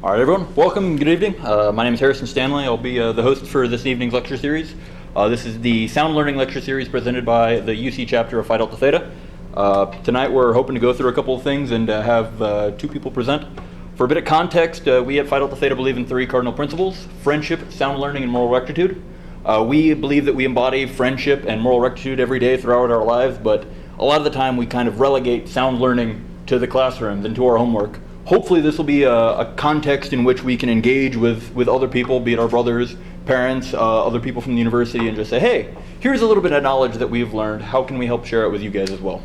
All right, everyone. Welcome. Good evening. My name is Harrison Stanley. I'll be the host for this evening's lecture series. This is the Sound Learning Lecture Series presented by the UC chapter of Phi Delta Theta. Tonight we're hoping to go through a couple of things and have two people present. For a bit of context, we at Phi Delta Theta believe in three cardinal principles: friendship, sound learning, and moral rectitude. We believe that we embody friendship and moral rectitude every day throughout our lives, but a lot of the time we kind of relegate sound learning to the classrooms and to our homework. Hopefully this will be a context in which we can engage with other people, be it our brothers, parents, other people from the university, and just say, hey, here's a little bit of knowledge that we've learned. How can we help share it with you guys as well?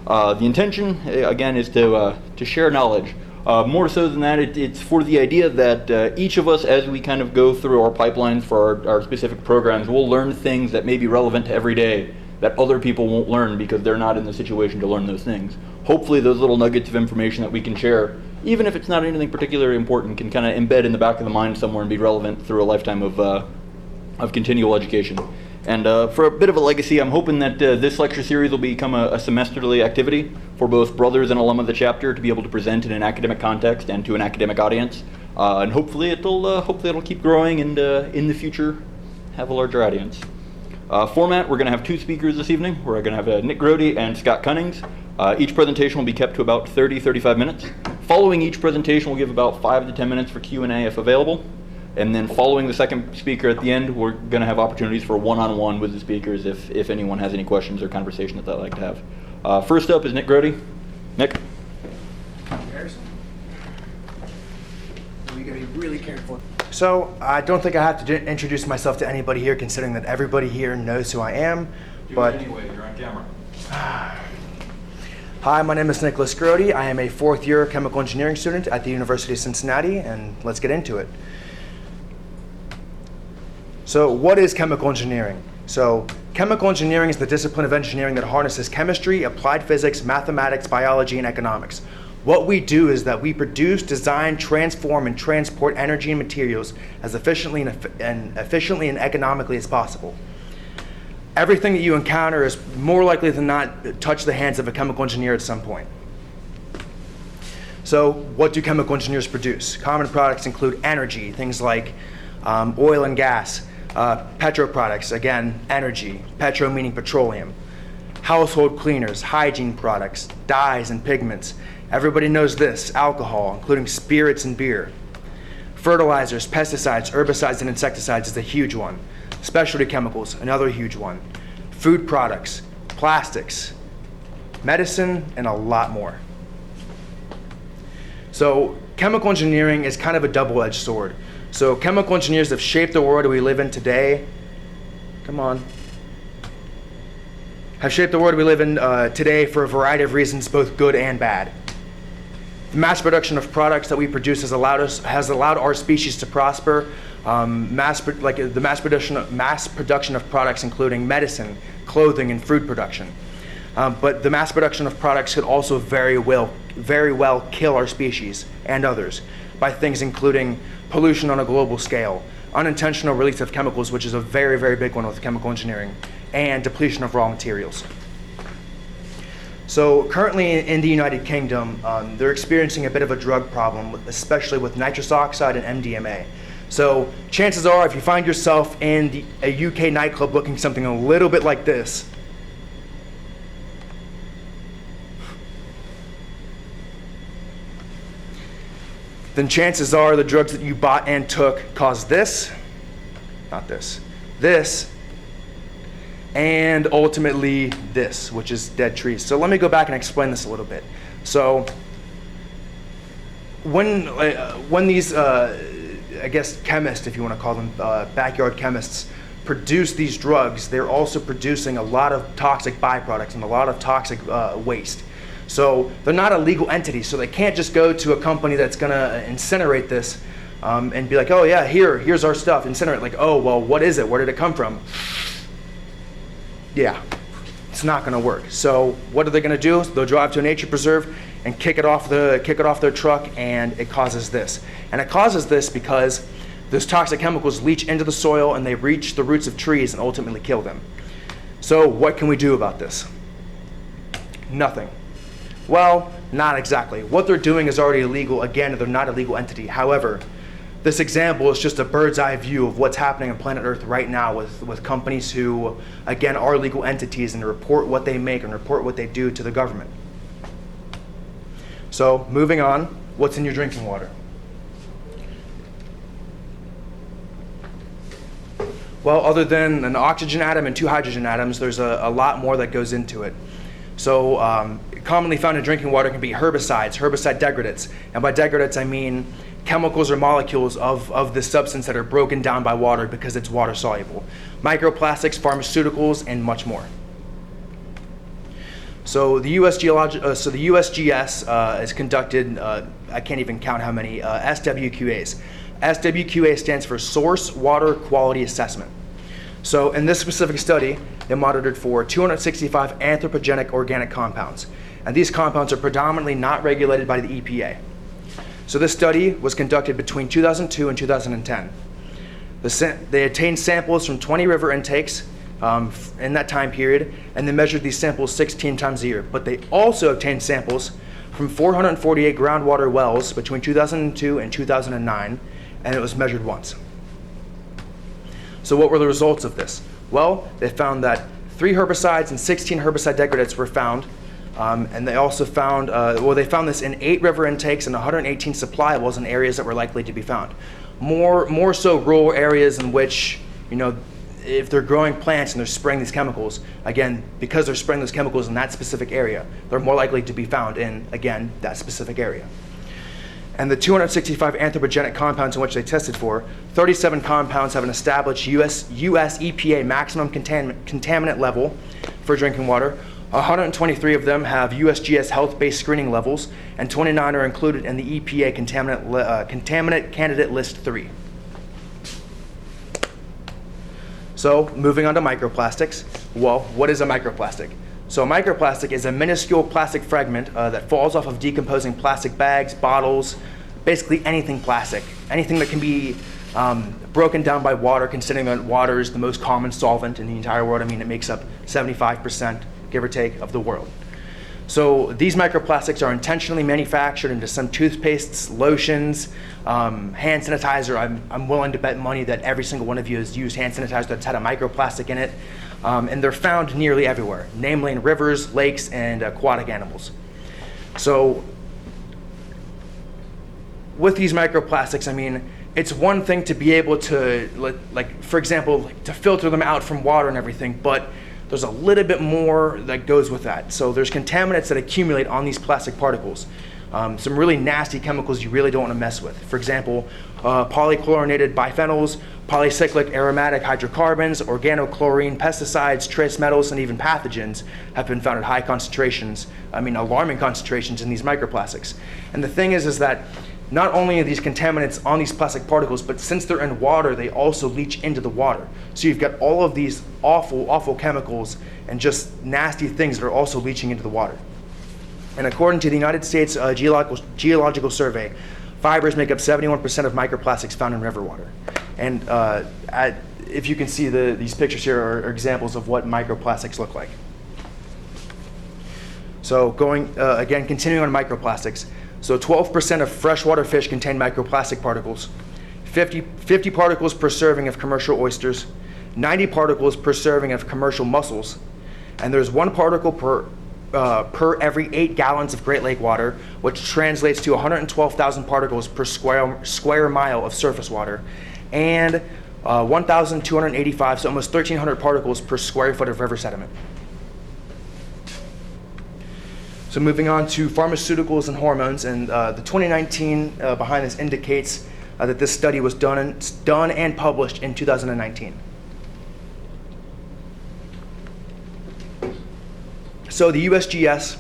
The intention, again, is to share knowledge. More so than that, it's for the idea that each of us, as we kind of go through our pipelines for our specific programs, will learn things that may be relevant to every day that other people won't learn because they're not in the situation to learn those things. Hopefully those little nuggets of information that we can share, even if it's not anything particularly important, can kind of embed in the back of the mind somewhere and be relevant through a lifetime of continual education. And for a bit of a legacy, I'm hoping that this lecture series will become a semesterly activity for both brothers and alum of the chapter to be able to present in an academic context and to an academic audience. And hopefully it'll keep growing and in the future have a larger audience. Format, we're going to have two speakers this evening. We're going to have Nick Grody and Scott Cunnings. Each presentation will be kept to about 30-35 minutes. Following each presentation, we'll give about 5 to 10 minutes for Q&A if available. And then following the second speaker at the end, we're going to have opportunities for one-on-one with the speakers if anyone has any questions or conversation that they'd like to have. First up is Nick Grody. Nick. Harrison. We're going to be really careful. So I don't think I have to introduce myself to anybody here, considering that everybody here knows who I am. Do but it anyway, you're on camera. Hi, my name is Nicholas Grody. I am a fourth-year chemical engineering student at the University of Cincinnati, and let's get into it. So what is chemical engineering? So chemical engineering is the discipline of engineering that harnesses chemistry, applied physics, mathematics, biology, and economics. What we do is that we produce, design, transform, and transport energy and materials as efficiently and economically as possible. Everything that you encounter is more likely than not touch the hands of a chemical engineer at some point. So what do chemical engineers produce? Common products include energy, things like oil and gas, petro products, again, energy, petro meaning petroleum, household cleaners, hygiene products, dyes and pigments. Everybody knows this: alcohol, including spirits and beer. Fertilizers, pesticides, herbicides, and insecticides is a huge one. Specialty chemicals, another huge one. Food products, plastics, medicine, and a lot more. So chemical engineering is kind of a double-edged sword. So chemical engineers have shaped the world we live in today. Have shaped the world we live in today for a variety of reasons, both good and bad. The mass production of products that we produce has allowed our species to prosper. Mass production of products, including medicine, clothing, and food production. But the mass production of products could also very well kill our species and others by things including pollution on a global scale, unintentional release of chemicals, which is a very, very big one with chemical engineering, and depletion of raw materials. So currently in the United Kingdom, they're experiencing a bit of a drug problem, especially with nitrous oxide and MDMA. So chances are, if you find yourself in a UK nightclub looking something a little bit like this, then chances are the drugs that you bought and took caused this, this, and ultimately this, which is dead trees. So let me go back and explain this a little bit. So when these, I guess chemists, if you want to call them backyard chemists, produce these drugs, they're also producing a lot of toxic byproducts and a lot of toxic waste. So they're not a legal entity, so they can't just go to a company that's going to incinerate this and be like, oh yeah, here's our stuff, incinerate. Like, oh, well, what is it? Where did it come from? Yeah, it's not going to work. So what are they going to do? They'll drive to a nature preserve and kick it off their truck, and it causes this. And it causes this because those toxic chemicals leach into the soil and they reach the roots of trees and ultimately kill them. So what can we do about this? Nothing. Well, not exactly. What they're doing is already illegal. Again, they're not a legal entity. However, this example is just a bird's eye view of what's happening on planet Earth right now with companies who, again, are legal entities and report what they make and report what they do to the government. So, moving on, what's in your drinking water? Well, other than an oxygen atom and 2 hydrogen atoms, there's a lot more that goes into it. So, commonly found in drinking water can be herbicides, herbicide degradates. And by degradates, I mean chemicals or molecules of this substance that are broken down by water because it's water soluble. Microplastics, pharmaceuticals, and much more. So the USGS has conducted, I can't even count how many, SWQAs. SWQA stands for Source Water Quality Assessment. So in this specific study, they monitored for 265 anthropogenic organic compounds. And these compounds are predominantly not regulated by the EPA. So this study was conducted between 2002 and 2010. They obtained samples from 20 river intakes in that time period, and they measured these samples 16 times a year. But they also obtained samples from 448 groundwater wells between 2002 and 2009, and it was measured once. So what were the results of this? Well, they found that 3 herbicides and 16 herbicide degradates were found, and they also found, they found this in 8 river intakes and 118 supply wells in areas that were likely to be found. More so rural areas in which, if they're growing plants and they're spraying these chemicals, again, because they're spraying those chemicals in that specific area, they're more likely to be found in, again, that specific area. And the 265 anthropogenic compounds in which they tested for, 37 compounds have an established US EPA maximum contaminant level for drinking water. 123 of them have USGS health-based screening levels, and 29 are included in the EPA contaminant candidate list 3. So, moving on to microplastics. Well, what is a microplastic? So a microplastic is a minuscule plastic fragment that falls off of decomposing plastic bags, bottles, basically anything plastic. Anything that can be broken down by water, considering that water is the most common solvent in the entire world. I mean, it makes up 75%, give or take, of the world. So these microplastics are intentionally manufactured into some toothpastes, lotions, hand sanitizer. I'm willing to bet money that every single one of you has used hand sanitizer that's had a microplastic in it. And they're found nearly everywhere, namely in rivers, lakes, and aquatic animals. So with these microplastics, I mean, it's one thing to be able to, like for example, to filter them out from water and everything, but there's a little bit more that goes with that. So there's contaminants that accumulate on these plastic particles. Some really nasty chemicals you really don't want to mess with. For example, polychlorinated biphenyls, polycyclic aromatic hydrocarbons, organochlorine, pesticides, trace metals, and even pathogens have been found at high concentrations, alarming concentrations in these microplastics. And the thing is that not only are these contaminants on these plastic particles, but since they're in water, they also leach into the water. So you've got all of these awful, awful chemicals and just nasty things that are also leaching into the water. And according to the United States Geological Survey, fibers make up 71% of microplastics found in river water. And if you can see, these pictures here are examples of what microplastics look like. So continuing on microplastics. So 12% of freshwater fish contain microplastic particles, 50 particles per serving of commercial oysters, 90 particles per serving of commercial mussels, and there's 1 particle per every 8 gallons of Great Lake water, which translates to 112,000 particles per square mile of surface water, and 1,285, so almost 1,300 particles per square foot of river sediment. So moving on to pharmaceuticals and hormones, and the 2019 behind this indicates that this study was done and published in 2019. So the USGS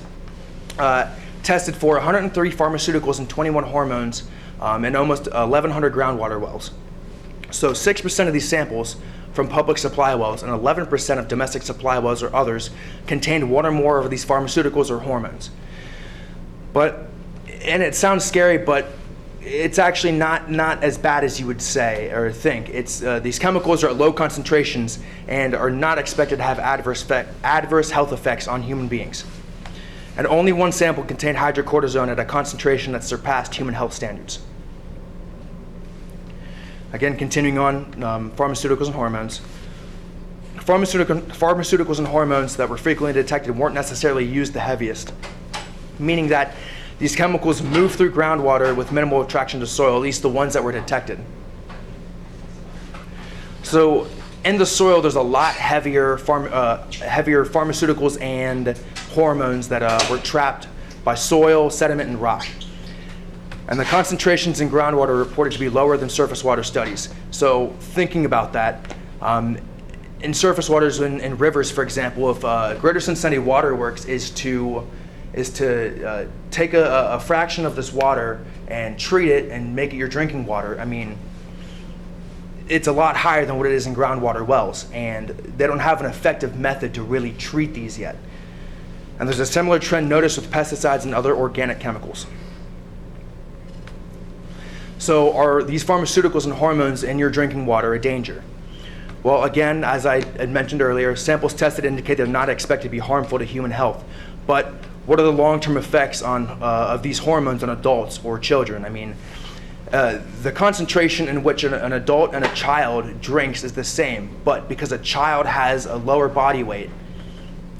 tested for 103 pharmaceuticals and 21 hormones in almost 1,100 groundwater wells. So 6% of these samples from public supply wells and 11% of domestic supply wells or others contained 1 or more of these pharmaceuticals or hormones. And it sounds scary, but it's actually not as bad as you would say or think. It's these chemicals are at low concentrations and are not expected to have adverse health effects on human beings. And only one sample contained hydrocortisone at a concentration that surpassed human health standards. Again, continuing on, pharmaceuticals and hormones. Pharmaceuticals and hormones that were frequently detected weren't necessarily used the heaviest, meaning that these chemicals move through groundwater with minimal attraction to soil, at least the ones that were detected. So in the soil, there's a lot heavier pharmaceuticals and hormones that were trapped by soil, sediment, and rock. And the concentrations in groundwater are reported to be lower than surface water studies. So thinking about that, in surface waters, in rivers, for example, if Greater Cincinnati Water Works is to take a fraction of this water and treat it and make it your drinking water, I mean, it's a lot higher than what it is in groundwater wells, and they don't have an effective method to really treat these yet. And there's a similar trend noticed with pesticides and other organic chemicals. So are these pharmaceuticals and hormones in your drinking water a danger? Well, again, as I had mentioned earlier, samples tested indicate they're not expected to be harmful to human health. But what are the long-term effects of these hormones on adults or children? I mean, the concentration in which an adult and a child drinks is the same, but because a child has a lower body weight,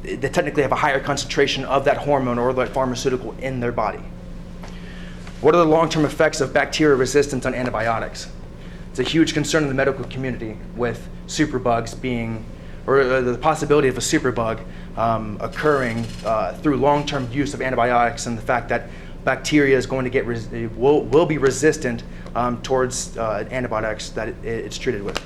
they technically have a higher concentration of that hormone or that pharmaceutical in their body. What are the long-term effects of bacterial resistance on antibiotics? It's a huge concern in the medical community with superbugs being, or the possibility of a superbug occurring through long-term use of antibiotics, and the fact that bacteria is going to will be resistant towards antibiotics that it's treated with.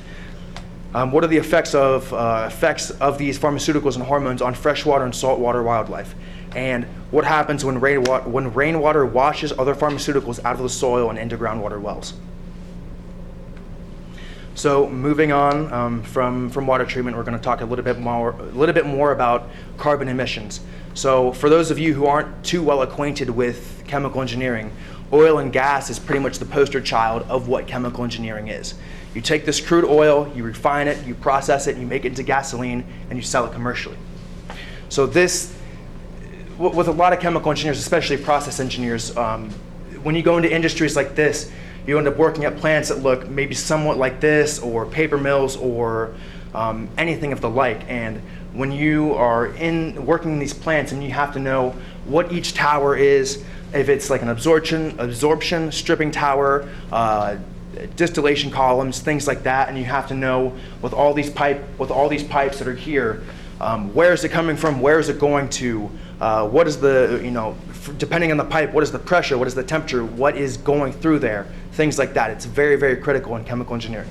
What are the effects of these pharmaceuticals and hormones on freshwater and saltwater wildlife? And what happens when rainwater washes other pharmaceuticals out of the soil and into groundwater wells? So moving on from water treatment, we're going to talk a little bit more about carbon emissions. So for those of you who aren't too well acquainted with chemical engineering, oil and gas is pretty much the poster child of what chemical engineering is. You take this crude oil, you refine it, you process it, you make it into gasoline, and you sell it commercially. So this, with a lot of chemical engineers, especially process engineers, when you go into industries like this, you end up working at plants that look maybe somewhat like this, or paper mills, or anything of the like. And when you are working in these plants and you have to know what each tower is, if it's like an absorption, stripping tower, distillation columns, things like that, and you have to know with all these pipes that are here, where is it coming from, where is it going to, what is the, depending on the pipe, what is the pressure, what is the temperature, what is going through there, things like that. It's very, very critical in chemical engineering.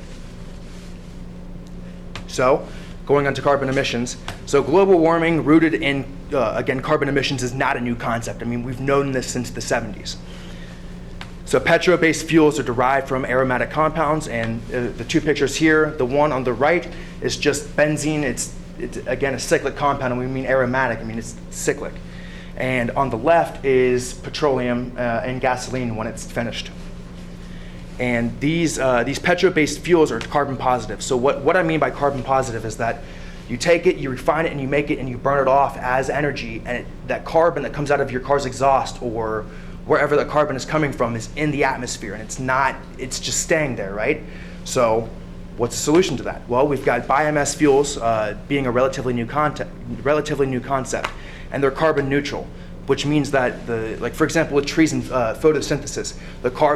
So, going on to carbon emissions. So global warming rooted in, again, carbon emissions is not a new concept. I mean, we've known this since the 70s. So petro-based fuels are derived from aromatic compounds, and the two pictures here, the one on the right is just benzene. It's again a cyclic compound, and we mean aromatic, I mean it's cyclic. And on the left is petroleum and gasoline when it's finished. And these petro-based fuels are carbon positive. So what I mean by carbon positive is that you take it, you refine it, and you make it, and you burn it off as energy, and that carbon that comes out of your car's exhaust or wherever the carbon is coming from is in the atmosphere, and it's just staying there, right? So what's the solution to that? Well, we've got biomass fuels being a relatively new concept, and they're carbon neutral, which means that for example, with trees and photosynthesis,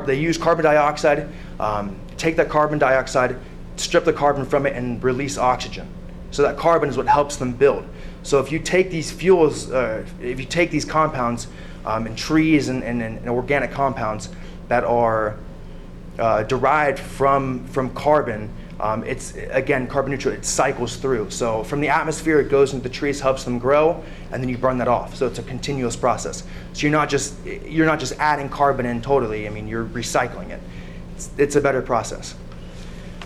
they use carbon dioxide, take that carbon dioxide, strip the carbon from it, and release oxygen. So that carbon is what helps them build. So if you take these fuels, if you take these compounds in trees and organic compounds that are derived from carbon, it's again carbon neutral. It cycles through. So from the atmosphere, it goes into the trees, helps them grow, and then you burn that off. So it's a continuous process. So you're not just adding carbon in totally. I mean, you're recycling it. It's a better process.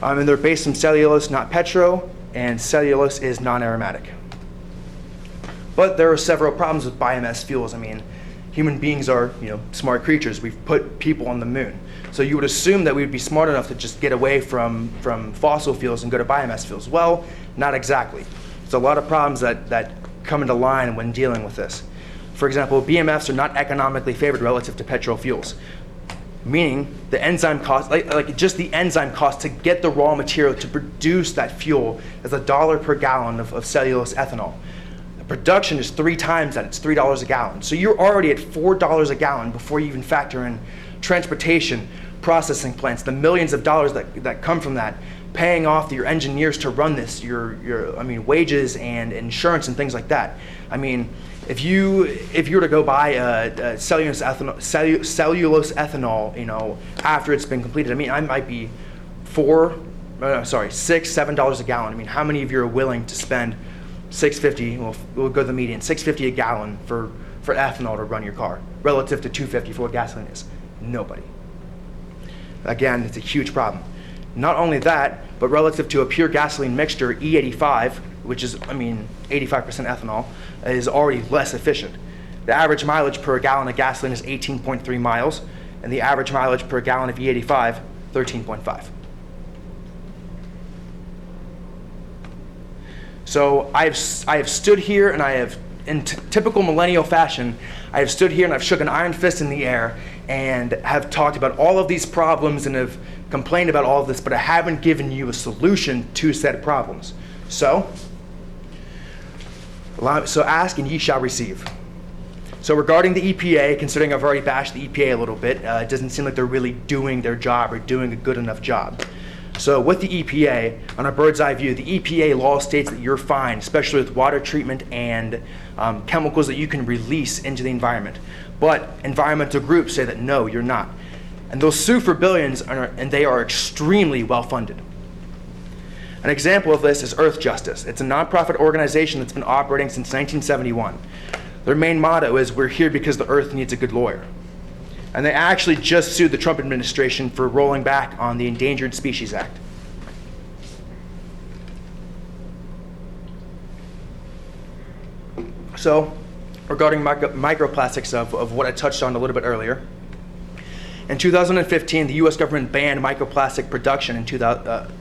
And they're based on cellulose, not petro, and cellulose is non-aromatic. But there are several problems with biomass fuels. I mean, human beings are, smart creatures. We've put people on the moon. So you would assume that we would be smart enough to just get away from fossil fuels and go to biomass fuels. Well, not exactly. There's a lot of problems that come into line when dealing with this. For example, BMFs are not economically favored relative to petrol fuels, meaning the enzyme cost, like just the enzyme cost to get the raw material to produce that fuel is $1 per gallon of cellulose ethanol. The production is 3 times that, it's $3 a gallon. So you're already at $4 a gallon before you even factor in transportation, processing plants, the millions of dollars that come from that, paying off your engineers to run this, your wages and insurance and things like that. I mean, if you were to go buy a cellulose ethanol, after it's been completed, I might be $6, $7 a gallon. I mean, how many of you are willing to spend $6.50? Well, we'll go to the median, $6.50 a gallon for ethanol to run your car, relative to $2.50 for what gasoline is? Nobody. Again, it's a huge problem. Not only that, but relative to a pure gasoline mixture, E85, which is, 85% ethanol, is already less efficient. The average mileage per gallon of gasoline is 18.3 miles, and the average mileage per gallon of E85, 13.5. So I have stood here, and I have, in typical millennial fashion, I have stood here and I've shook an iron fist in the air and have talked about all of these problems and have complained about all of this, but I haven't given you a solution to said problems. So ask and ye shall receive. So regarding the EPA, considering I've already bashed the EPA a little bit, it doesn't seem like they're really doing their job or doing a good enough job. So with the EPA, on a bird's eye view, the EPA law states that you're fine, especially with water treatment and chemicals that you can release into the environment. But environmental groups say that no, you're not. And they'll sue for billions, and they are extremely well funded. An example of this is Earth Justice. It's a nonprofit organization that's been operating since 1971. Their main motto is, we're here because the Earth needs a good lawyer. And they actually just sued the Trump administration for rolling back on the Endangered Species Act. So, regarding microplastics of what I touched on a little bit earlier, in 2015, the U.S. government banned microplastic production in 2000.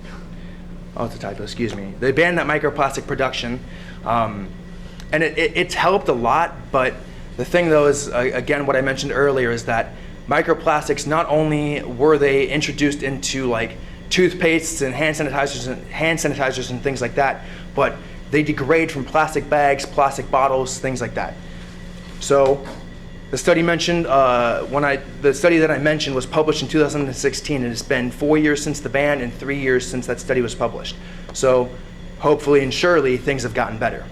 It's a typo, excuse me. They banned that microplastic production, and it's helped a lot, but the thing though is, again, what I mentioned earlier is that microplastics, not only were they introduced into like toothpastes and hand sanitizers and things like that, but they degrade from plastic bags, plastic bottles, things like that. So the study mentioned, the study that I mentioned was published in 2016, and it's been 4 years since the ban and 3 years since that study was published. So hopefully and surely things have gotten better.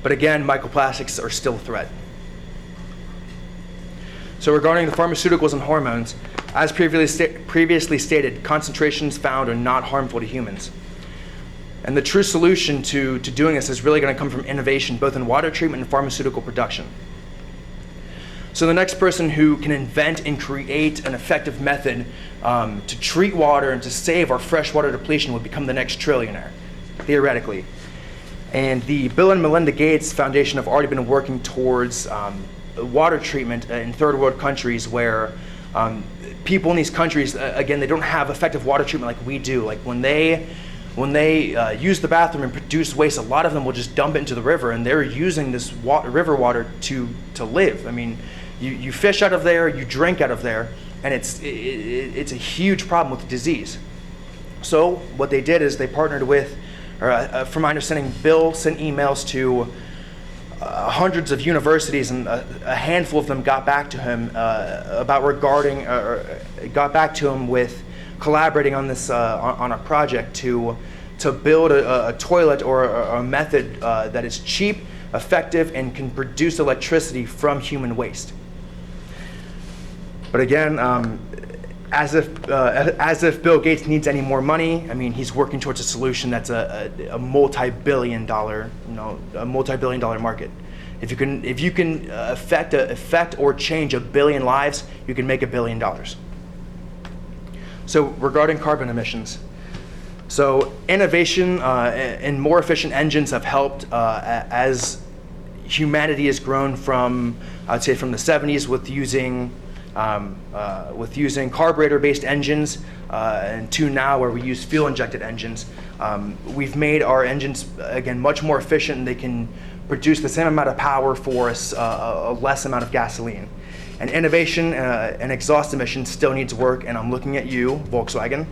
But again, microplastics are still a threat. So regarding the pharmaceuticals and hormones, as previously stated, concentrations found are not harmful to humans. And the true solution to doing this is really going to come from innovation, both in water treatment and pharmaceutical production. So the next person who can invent and create an effective method to treat water and to save our freshwater depletion would become the next trillionaire, theoretically. And the Bill and Melinda Gates Foundation have already been working towards water treatment in third world countries where people in these countries, again, they don't have effective water treatment like we do. Like when they use the bathroom and produce waste, a lot of them will just dump it into the river, and they're using this river water to live. I mean, you fish out of there, you drink out of there, and it's a huge problem with disease. So what they did is they partnered with, from my understanding, Bill sent emails to hundreds of universities, and a handful of them got back to him got back to him with collaborating on this on a project to build a toilet or a method that is cheap, effective, and can produce electricity from human waste. But again, as if Bill Gates needs any more money, I mean, he's working towards a solution that's a multi-billion-dollar market. If you can affect or change 1 billion lives, you can make $1 billion. So regarding carbon emissions, so innovation and more efficient engines have helped as humanity has grown from, I'd say, from the 70s with using carburetor-based engines, and to now where we use fuel-injected engines. We've made our engines, again, much more efficient, and they can produce the same amount of power for a less amount of gasoline. And innovation and exhaust emissions still needs work, and I'm looking at you, Volkswagen.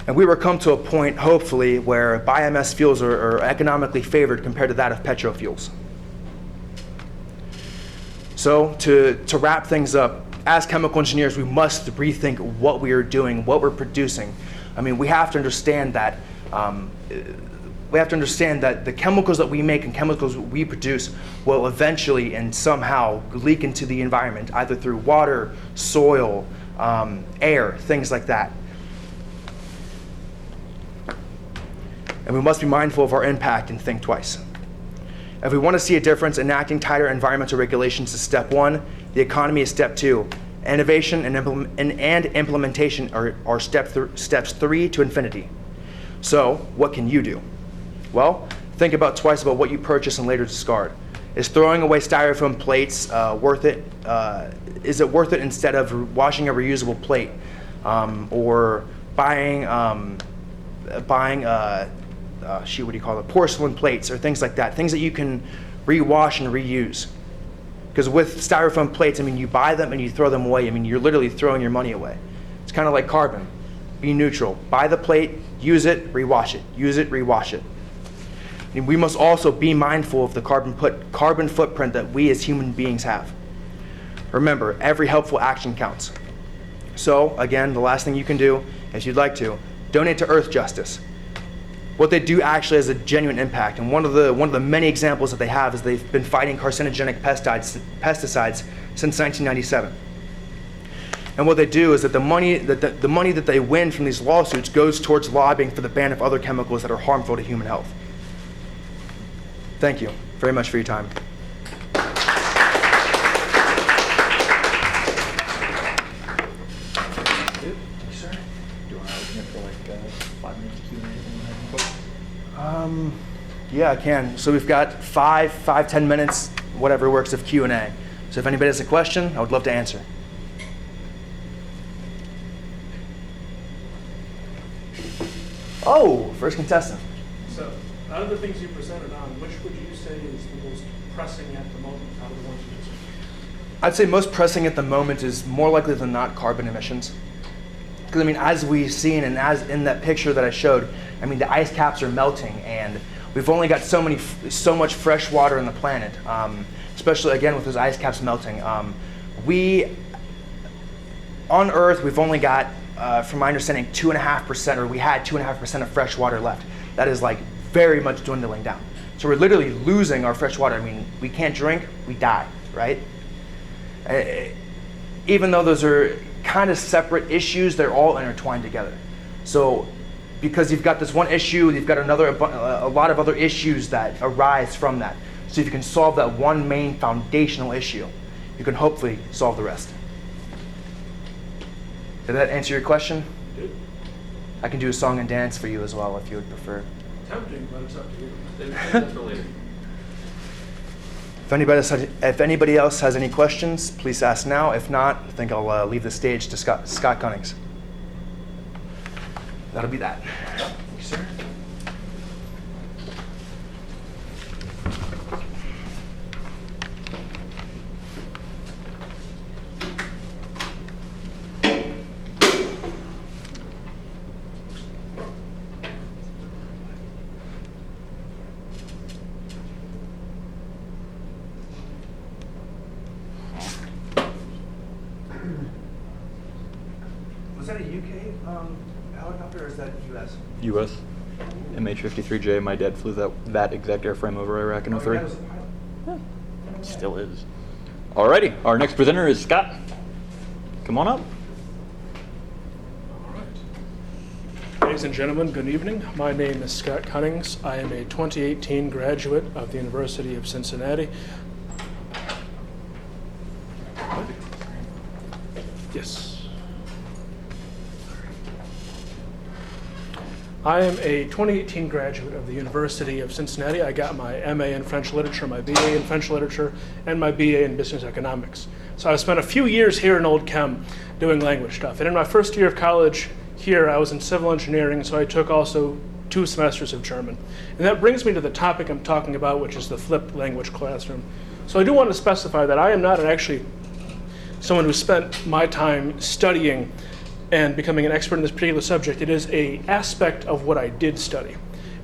And we will come to a point, hopefully, where biomass fuels are economically favored compared to that of petro fuels. So to wrap things up, as chemical engineers, we must rethink what we are doing, what we're producing. I mean, we have to understand that the chemicals that we make and chemicals we produce will eventually and somehow leak into the environment, either through water, soil, air, things like that. And we must be mindful of our impact and think twice. If we want to see a difference, enacting tighter environmental regulations is step one. The economy is step two. Innovation and implementation are steps 3 to infinity. So, what can you do? Well, think about twice about what you purchase and later discard. Is throwing away styrofoam plates worth it? Is it worth it instead of washing a reusable plate, or buying porcelain plates or things like that, things that you can rewash and reuse. Because with styrofoam plates, I mean, you buy them and you throw them away. I mean, you're literally throwing your money away. It's kind of like carbon. Be neutral. Buy the plate, use it, rewash it. Use it, rewash it. And we must also be mindful of the carbon footprint that we as human beings have. Remember, every helpful action counts. So, again, the last thing you can do, if you'd like to, donate to Earth Justice. What they do actually has a genuine impact, and one of the many examples that they have is they've been fighting carcinogenic pesticides since 1997. And what they do is that the money that they win from these lawsuits goes towards lobbying for the ban of other chemicals that are harmful to human health. Thank you very much for your time. Yeah, I can. So we've got 10 minutes, whatever works, of Q&A. So if anybody has a question, I would love to answer. Oh, first contestant. So, out of the things you presented on, which would you say is the most pressing at the moment out of the ones you presented? I'd say most pressing at the moment is more likely than not carbon emissions. Because I mean, as we've seen and as in that picture that I showed, I mean, the ice caps are melting, and we've only got so much fresh water on the planet, especially again with those ice caps melting. On Earth, we've only got, from my understanding, 2.5%, or we had 2.5% of fresh water left. That is like very much dwindling down. So we're literally losing our fresh water. I mean, we can't drink, we die, right? Even though those are kind of separate issues, they're all intertwined together. So because you've got this one issue, you've got a lot of other issues that arise from that. So if you can solve that one main foundational issue, you can hopefully solve the rest. Did that answer your question? It did. I can do a song and dance for you as well if you would prefer. Tempting, but it's up to you. That's for later. If anybody else has any questions, please ask now. If not, I think I'll leave the stage to Scott Cunnings. That'll be that. Thank you, sir. Was that a UK helicopter or is that US? U.S. MH-53J. My dad flew that exact airframe over Iraq in 03. Still is. Alrighty, our next presenter is Scott. Come on up. All right. Ladies and gentlemen, good evening. My name is Scott Cunnings. I am a 2018 graduate of the University of Cincinnati. Yes. I am a 2018 graduate of the University of Cincinnati. I got my MA in French Literature, my BA in French Literature, and my BA in Business Economics. So I spent a few years here in Old Chem doing language stuff. And in my first year of college here, I was in civil engineering, so I took also 2 semesters of German. And that brings me to the topic I'm talking about, which is the flipped language classroom. So I do want to specify that I am not actually someone who spent my time studying and becoming an expert in this particular subject. It is an aspect of what I did study.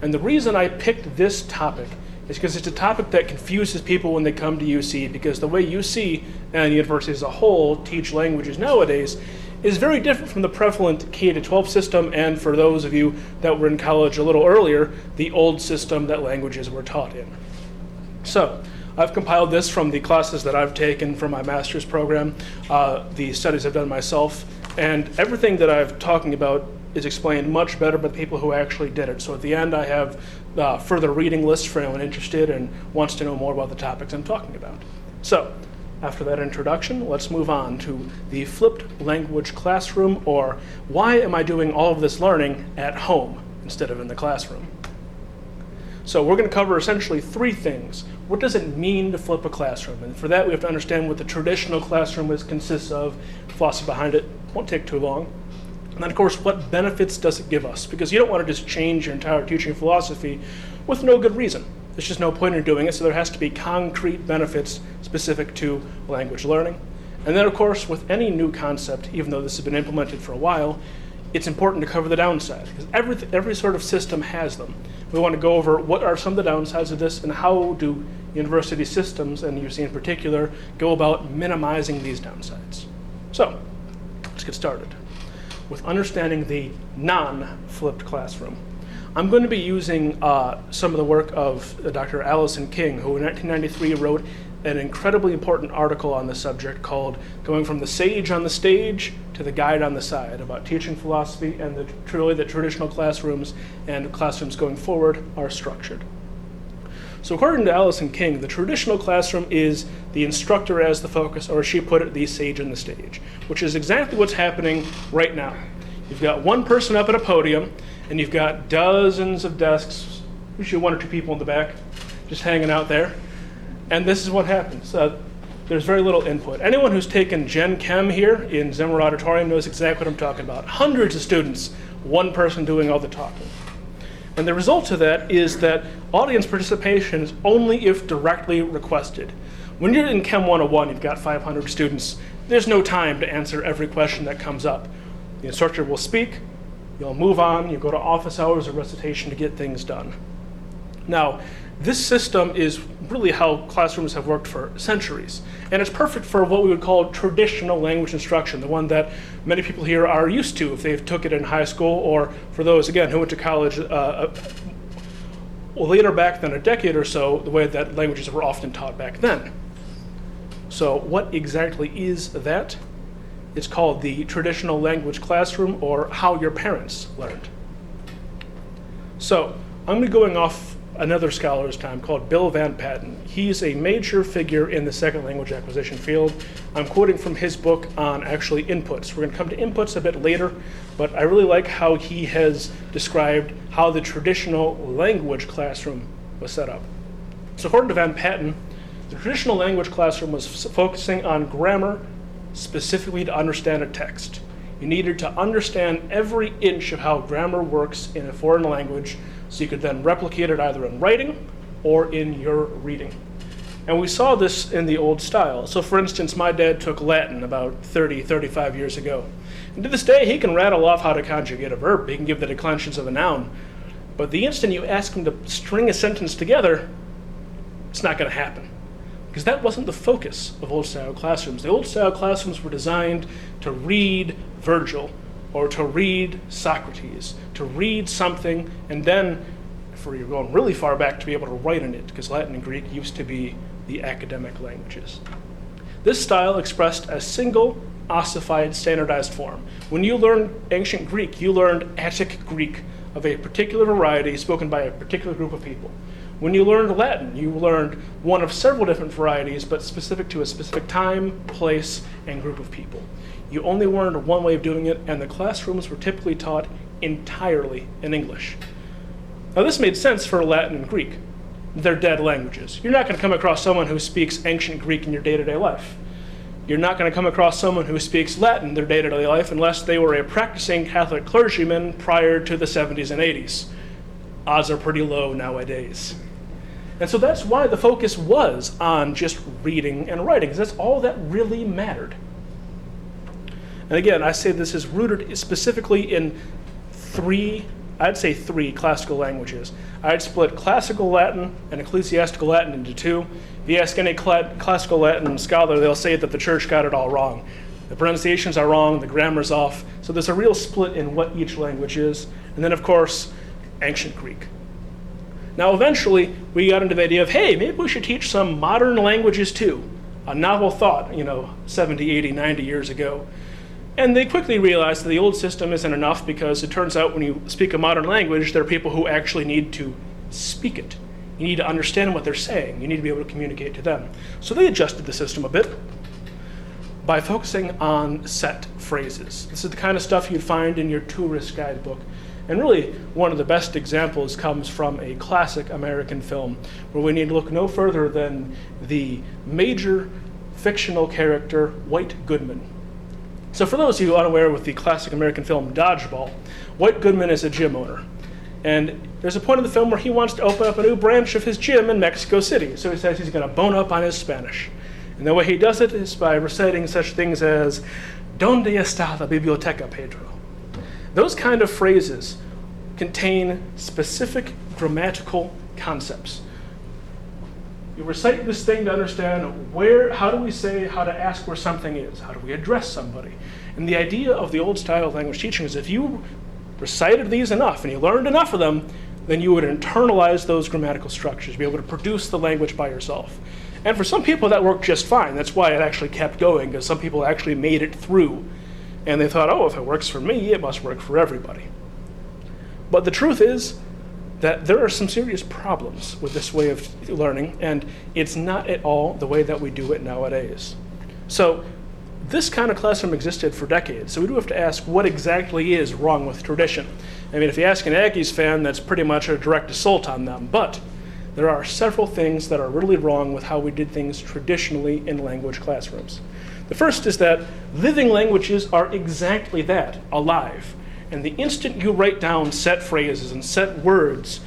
And the reason I picked this topic is because it's a topic that confuses people when they come to UC, because the way UC and universities as a whole teach languages nowadays is very different from the prevalent K-12 system, and for those of you that were in college a little earlier, the old system that languages were taught in. So I've compiled this from the classes that I've taken for my master's program, the studies I've done myself, and everything that I'm talking about is explained much better by the people who actually did it. So at the end, I have further reading lists for anyone interested and wants to know more about the topics I'm talking about. So after that introduction, let's move on to the flipped language classroom, or why am I doing all of this learning at home instead of in the classroom? So we're going to cover essentially 3 things. What does it mean to flip a classroom? And for that, we have to understand what the traditional classroom consists of, philosophy behind it. Won't take too long. And then, of course, what benefits does it give us? Because you don't want to just change your entire teaching philosophy with no good reason. There's just no point in doing it, so there has to be concrete benefits specific to language learning. And then, of course, with any new concept, even though this has been implemented for a while, it's important to cover the downsides, because every sort of system has them. We want to go over what are some of the downsides of this, and how do university systems, and UC in particular, go about minimizing these downsides. So let's get started with understanding the non-flipped classroom. I'm going to be using some of the work of Dr. Allison King, who in 1993 wrote an incredibly important article on the subject called Going from the Sage on the Stage to the Guide on the Side, about teaching philosophy and the way that traditional classrooms and classrooms going forward are structured. So according to Allison King, the traditional classroom is the instructor as the focus, or as she put it, the sage on the stage, which is exactly what's happening right now. You've got one person up at a podium, and you've got dozens of desks, usually 1 or 2 people in the back, just hanging out there. And this is what happens. There's very little input. Anyone who's taken Gen Chem here in Zimmer Auditorium knows exactly what I'm talking about. Hundreds of students, one person doing all the talking. And the result of that is that audience participation is only if directly requested. When you're in Chem 101, you've got 500 students. There's no time to answer every question that comes up. The instructor will speak, you'll move on, you go to office hours or recitation to get things done. Now, this system is really how classrooms have worked for centuries. And it's perfect for what we would call traditional language instruction, the one that many people here are used to if they've took it in high school, or for those, again, who went to college later back than a decade or so, the way that languages were often taught back then. So what exactly is that? It's called the traditional language classroom, or how your parents learned. So I'm going to be going off another scholar's time called Bill Van Patten. He's a major figure in the second language acquisition field. I'm quoting from his book on actually inputs. We're going to come to inputs a bit later, but I really like how he has described how the traditional language classroom was set up. So according to Van Patten, the traditional language classroom was focusing on grammar specifically to understand a text. You needed to understand every inch of how grammar works in a foreign language, so you could then replicate it either in writing or in your reading. And we saw this in the old style. So for instance, my dad took Latin about 35 years ago. And to this day, he can rattle off how to conjugate a verb. He can give the declensions of a noun. But the instant you ask him to string a sentence together, it's not going to happen. Because that wasn't the focus of old-style classrooms. The old-style classrooms were designed to read Virgil, or to read Socrates, to read something, and then, if you're going really far back, to be able to write in it, because Latin and Greek used to be the academic languages. This style expressed a single, ossified, standardized form. When you learned ancient Greek, you learned Attic Greek of a particular variety spoken by a particular group of people. When you learned Latin, you learned one of several different varieties, but specific to a specific time, place, and group of people. You only learned one way of doing it, and the classrooms were typically taught entirely in English. Now this made sense for Latin and Greek. They're dead languages. You're not going to come across someone who speaks ancient Greek in your day-to-day life. You're not going to come across someone who speaks Latin in their day-to-day life unless they were a practicing Catholic clergyman prior to the 70s and 80s. Odds are pretty low nowadays. And so that's why the focus was on just reading and writing, because that's all that really mattered. And again, I say this is rooted specifically in three classical languages. I'd split classical Latin and ecclesiastical Latin into two. If you ask any classical Latin scholar, they'll say that the church got it all wrong. The pronunciations are wrong, the grammar's off. So there's a real split in what each language is. And then, of course, ancient Greek. Now, eventually, we got into the idea of, hey, maybe we should teach some modern languages too. A novel thought, 70, 80, 90 years ago. And they quickly realized that the old system isn't enough because it turns out when you speak a modern language, there are people who actually need to speak it. You need to understand what they're saying. You need to be able to communicate to them. So they adjusted the system a bit by focusing on set phrases. This is the kind of stuff you'd find in your tourist guidebook. And really, one of the best examples comes from a classic American film where we need to look no further than the major fictional character, White Goodman. So for those of you unaware with the classic American film Dodgeball, White Goodman is a gym owner. And there's a point in the film where he wants to open up a new branch of his gym in Mexico City. So he says he's going to bone up on his Spanish. And the way he does it is by reciting such things as, "Donde está la biblioteca, Pedro?" Those kind of phrases contain specific grammatical concepts. You recite this thing to understand how do we say how to ask where something is? How do we address somebody? And the idea of the old style of language teaching is if you recited these enough and you learned enough of them, then you would internalize those grammatical structures, be able to produce the language by yourself. And for some people that worked just fine. That's why it actually kept going, because some people actually made it through. And they thought, oh, if it works for me, it must work for everybody. But the truth is that there are some serious problems with this way of learning, and it's not at all the way that we do it nowadays. So this kind of classroom existed for decades, so we do have to ask what exactly is wrong with tradition. I mean, if you ask an Aggies fan, that's pretty much a direct assault on them, but there are several things that are really wrong with how we did things traditionally in language classrooms. The first is that living languages are exactly that, alive. And the instant you write down set phrases and set words,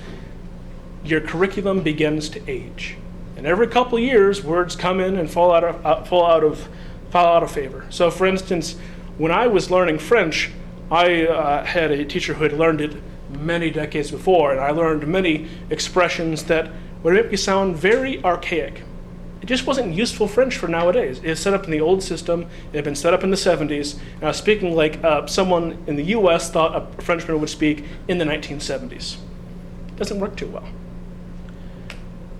your curriculum begins to age. And every couple of years, words come in and fall out of favor. So, for instance, when I was learning French, I had a teacher who had learned it many decades before, and I learned many expressions that would make me sound very archaic. It just wasn't useful French for nowadays. It was set up in the old system. It had been set up in the 70s. And I was speaking like someone in the US thought a Frenchman would speak in the 1970s. It doesn't work too well.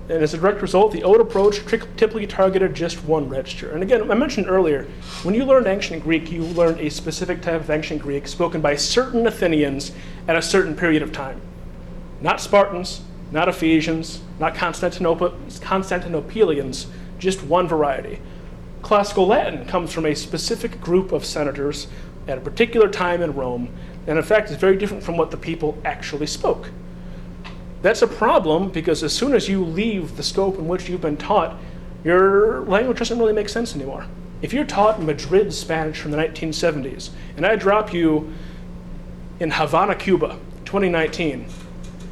And as a direct result, the old approach typically targeted just one register. And again, I mentioned earlier, when you learned ancient Greek, you learned a specific type of ancient Greek spoken by certain Athenians at a certain period of time. Not Spartans, not Ephesians, not Constantinopolians, just one variety. Classical Latin comes from a specific group of senators at a particular time in Rome, and in fact is very different from what the people actually spoke. That's a problem because as soon as you leave the scope in which you've been taught, your language doesn't really make sense anymore. If you're taught Madrid Spanish from the 1970s, and I drop you in Havana, Cuba, 2019,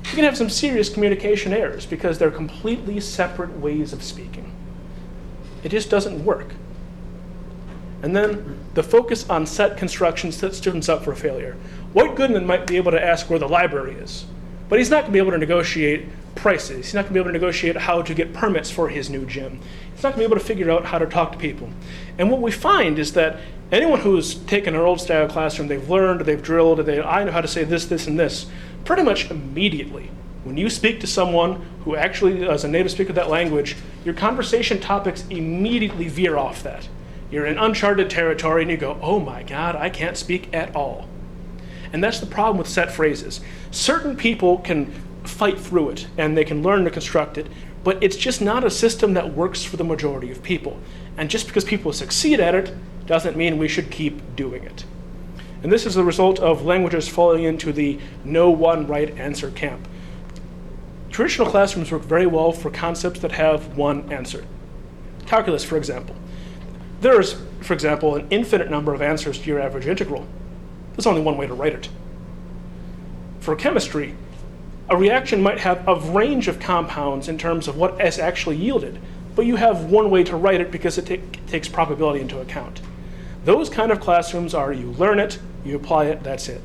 you can have some serious communication errors because they're completely separate ways of speaking. It just doesn't work. And then the focus on set construction sets students up for failure. White Goodman might be able to ask where the library is, but he's not going to be able to negotiate prices. He's not going to be able to negotiate how to get permits for his new gym. He's not going to be able to figure out how to talk to people. And what we find is that anyone who's taken an old style classroom, they've learned, they've drilled, I know how to say this, this, and this, pretty much immediately, when you speak to someone who actually is a native speaker of that language, your conversation topics immediately veer off that. You're in uncharted territory and you go, oh my God, I can't speak at all. And that's the problem with set phrases. Certain people can fight through it and they can learn to construct it, but it's just not a system that works for the majority of people. And just because people succeed at it doesn't mean we should keep doing it. And this is the result of languages falling into the no one right answer camp. Traditional classrooms work very well for concepts that have one answer. Calculus, for example. There is, for example, an infinite number of answers to your average integral. There's only one way to write it. For chemistry, a reaction might have a range of compounds in terms of what is actually yielded, but you have one way to write it because it takes probability into account. Those kind of classrooms are you learn it, you apply it, that's it.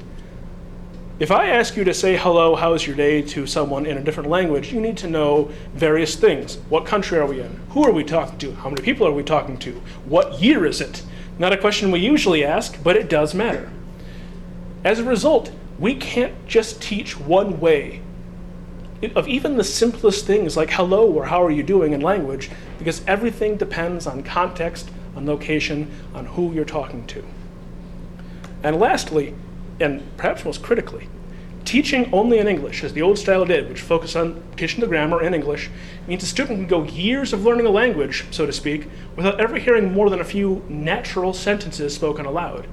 If I ask you to say hello, how's your day to someone in a different language, you need to know various things. What country are we in? Who are we talking to? How many people are we talking to? What year is it? Not a question we usually ask, but it does matter. As a result, we can't just teach one way of even the simplest things like hello or how are you doing in language, because everything depends on context, on location, on who you're talking to. And lastly, and perhaps most critically, teaching only in English, as the old style did, which focused on teaching the grammar in English, means a student can go years of learning a language, so to speak, without ever hearing more than a few natural sentences spoken aloud.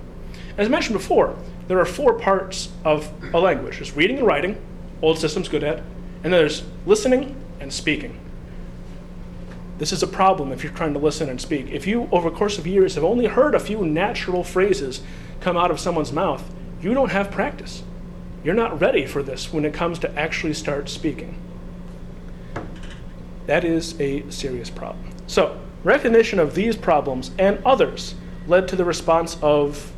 As mentioned before, there are 4 parts of a language. There's reading and writing, old system's good at, and then there's listening and speaking. This is a problem if you're trying to listen and speak. If you, over the course of years, have only heard a few natural phrases come out of someone's mouth, you don't have practice. You're not ready for this when it comes to actually start speaking. That is a serious problem. So, recognition of these problems and others led to the response of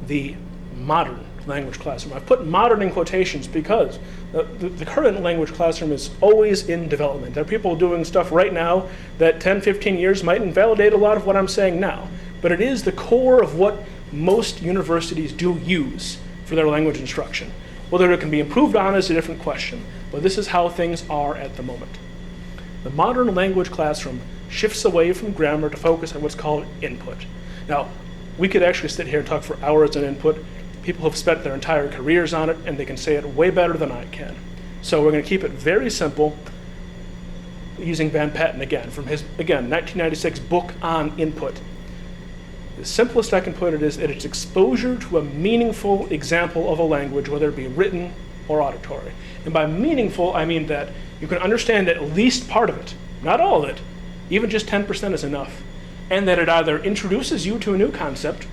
the modern language classroom. I've put modern in quotations because the current language classroom is always in development. There are people doing stuff right now that 10, 15 years might invalidate a lot of what I'm saying now, but it is the core of what most universities do use for their language instruction. Whether it can be improved on is a different question, but this is how things are at the moment. The modern language classroom shifts away from grammar to focus on what's called input. Now, we could actually sit here and talk for hours on input. People have spent their entire careers on it, and they can say it way better than I can. So we're going to keep it very simple, using Van Patten again, from his, 1996 book on input. The simplest I can put it is that it's exposure to a meaningful example of a language, whether it be written or auditory. And by meaningful, I mean that you can understand at least part of it, not all of it, even just 10% is enough, and that it either introduces you to a new concept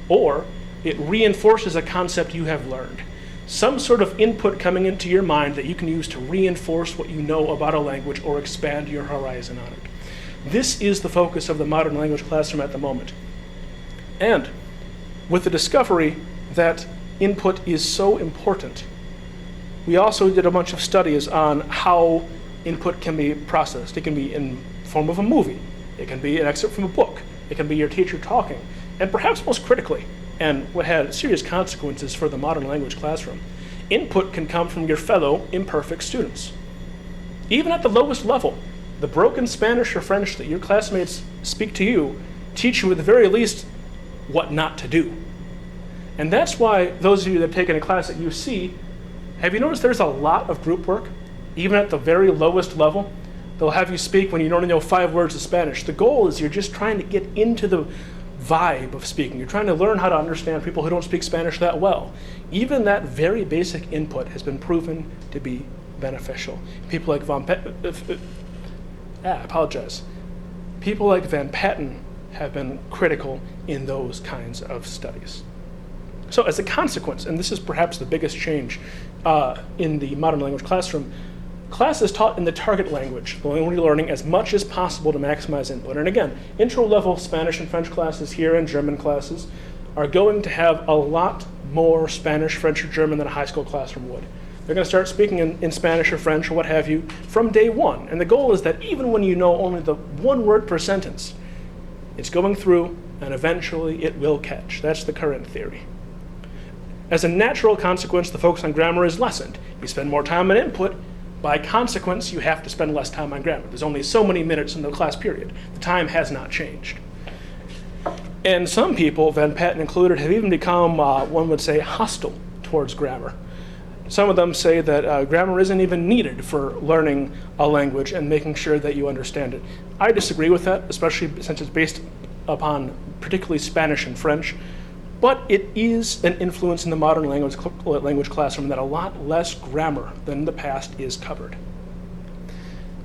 or it reinforces a concept you have learned. Some sort of input coming into your mind that you can use to reinforce what you know about a language or expand your horizon on it. This is the focus of the modern language classroom at the moment. And with the discovery that input is so important, we also did a bunch of studies on how input can be processed. It can be in form of a movie. It can be an excerpt from a book. It can be your teacher talking. And perhaps most critically, and what had serious consequences for the modern language classroom, input can come from your fellow imperfect students. Even at the lowest level, the broken Spanish or French that your classmates speak to you teach you at the very least what not to do. And that's why those of you that have taken a class at UC, have you noticed there's a lot of group work, even at the very lowest level? They'll have you speak when you only know 5 words of Spanish. The goal is you're just trying to get into the vibe of speaking. You're trying to learn how to understand people who don't speak Spanish that well. Even that very basic input has been proven to be beneficial. People like People like Van Patten have been critical in those kinds of studies. So as a consequence, and this is perhaps the biggest change in the modern language classroom, class is taught in the target language, only learning as much as possible to maximize input. And again, intro-level Spanish and French classes here and German classes are going to have a lot more Spanish, French, or German than a high school classroom would. They're going to start speaking in Spanish or French or what have you from day one. And the goal is that even when you know only the 1 word per sentence, it's going through and eventually it will catch. That's the current theory. As a natural consequence, the focus on grammar is lessened. You spend more time on input. By consequence, you have to spend less time on grammar. There's only so many minutes in the class period. The time has not changed. And some people, Van Patten included, have even become, one would say, hostile towards grammar. Some of them say that grammar isn't even needed for learning a language and making sure that you understand it. I disagree with that, especially since it's based upon particularly Spanish and French. But it is an influence in the modern language classroom that a lot less grammar than in the past is covered.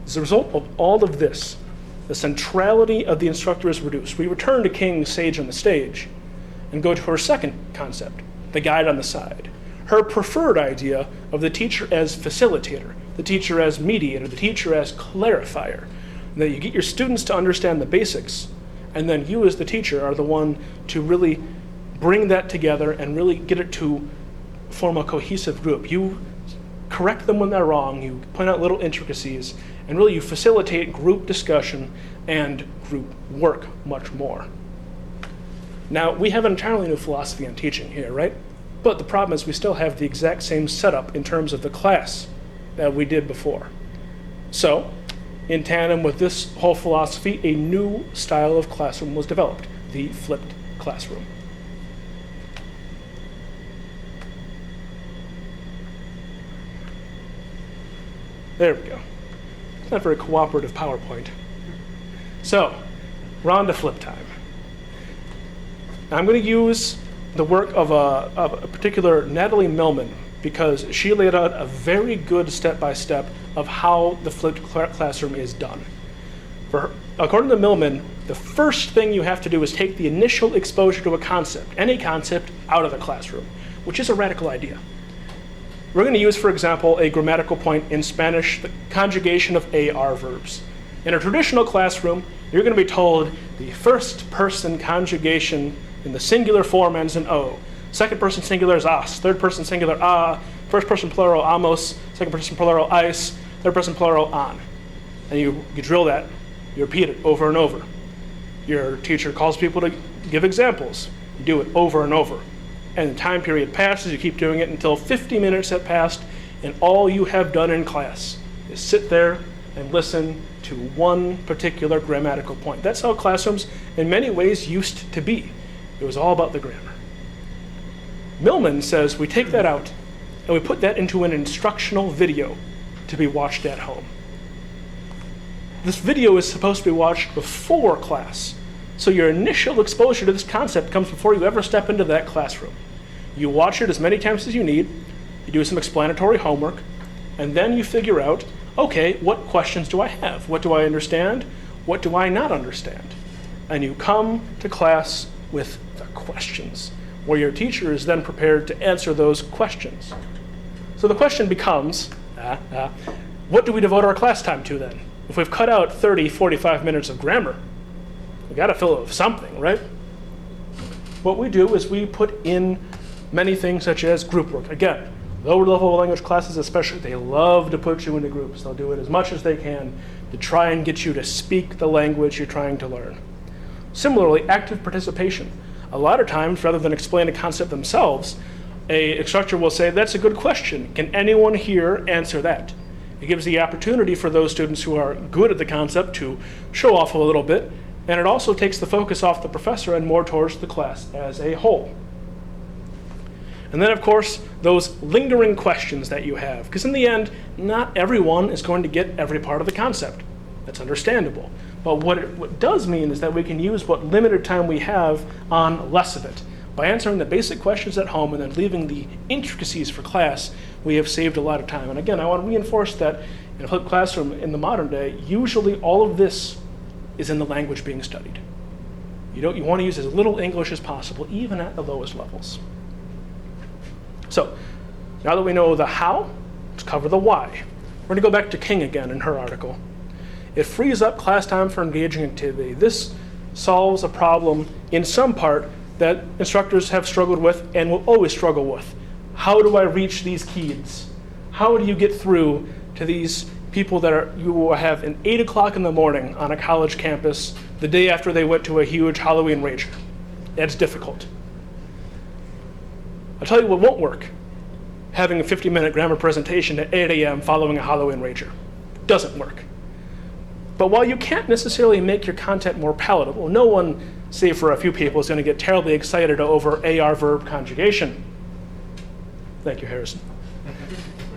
As a result of all of this, the centrality of the instructor is reduced. We return to King's Sage on the Stage and go to her second concept, the guide on the side. Her preferred idea of the teacher as facilitator, the teacher as mediator, the teacher as clarifier. And that you get your students to understand the basics, and then you as the teacher are the one to really bring that together and really get it to form a cohesive group. You correct them when they're wrong, you point out little intricacies, and really you facilitate group discussion and group work much more. Now, we have an entirely new philosophy on teaching here, right? But the problem is we still have the exact same setup in terms of the class that we did before. So, in tandem with this whole philosophy, a new style of classroom was developed, the flipped classroom. There we go. It's not very cooperative PowerPoint. So, we're on to flip time. Now, I'm going to use the work of a particular Natalie Millman because she laid out a very good step-by-step of how the flipped classroom is done. According to Millman, the first thing you have to do is take the initial exposure to a concept, any concept, out of the classroom, which is a radical idea. We're going to use, for example, a grammatical point in Spanish, the conjugation of AR verbs. In a traditional classroom, you're going to be told the first person conjugation in the singular form ends in O. Second person singular is as. Third person singular a. First person plural amos. Second person plural ice. Third person plural on. And you drill that. You repeat it over and over. Your teacher calls people to give examples. You do it over and over. And the time period passes. You keep doing it until 50 minutes have passed, and all you have done in class is sit there and listen to one particular grammatical point. That's how classrooms, in many ways, used to be. It was all about the grammar. Millman says we take that out and we put that into an instructional video to be watched at home. This video is supposed to be watched before class, so your initial exposure to this concept comes before you ever step into that classroom. You watch it as many times as you need, you do some explanatory homework, and then you figure out, okay, what questions do I have? What do I understand? What do I not understand? And you come to class with the questions, where your teacher is then prepared to answer those questions. So the question becomes, what do we devote our class time to then? If we've cut out 30, 45 minutes of grammar, we gotta fill it with something, right? What we do is we put in many things such as group work. Again, lower level language classes especially, they love to put you into groups. They'll do it as much as they can to try and get you to speak the language you're trying to learn. Similarly, active participation. A lot of times, rather than explain a concept themselves, an instructor will say, that's a good question. Can anyone here answer that? It gives the opportunity for those students who are good at the concept to show off a little bit, and it also takes the focus off the professor and more towards the class as a whole. And then, of course, those lingering questions that you have, because in the end, not everyone is going to get every part of the concept. That's understandable. But what it does mean is that we can use what limited time we have on less of it. By answering the basic questions at home and then leaving the intricacies for class, we have saved a lot of time. And again, I want to reinforce that in a flipped classroom in the modern day, usually all of this is in the language being studied. You want to use as little English as possible, even at the lowest levels. So, now that we know the how, let's cover the why. We're going to go back to King again in her article. It frees up class time for engaging activity. This solves a problem in some part that instructors have struggled with and will always struggle with. How do I reach these kids? How do you get through to these people that you will have an 8 o'clock in the morning on a college campus the day after they went to a huge Halloween rager? That's difficult. I'll tell you what won't work. Having a 50-minute grammar presentation at 8 a.m. following a Halloween rager. Doesn't work. But while you can't necessarily make your content more palatable, no one, save for a few people, is going to get terribly excited over AR verb conjugation. Thank you, Harrison.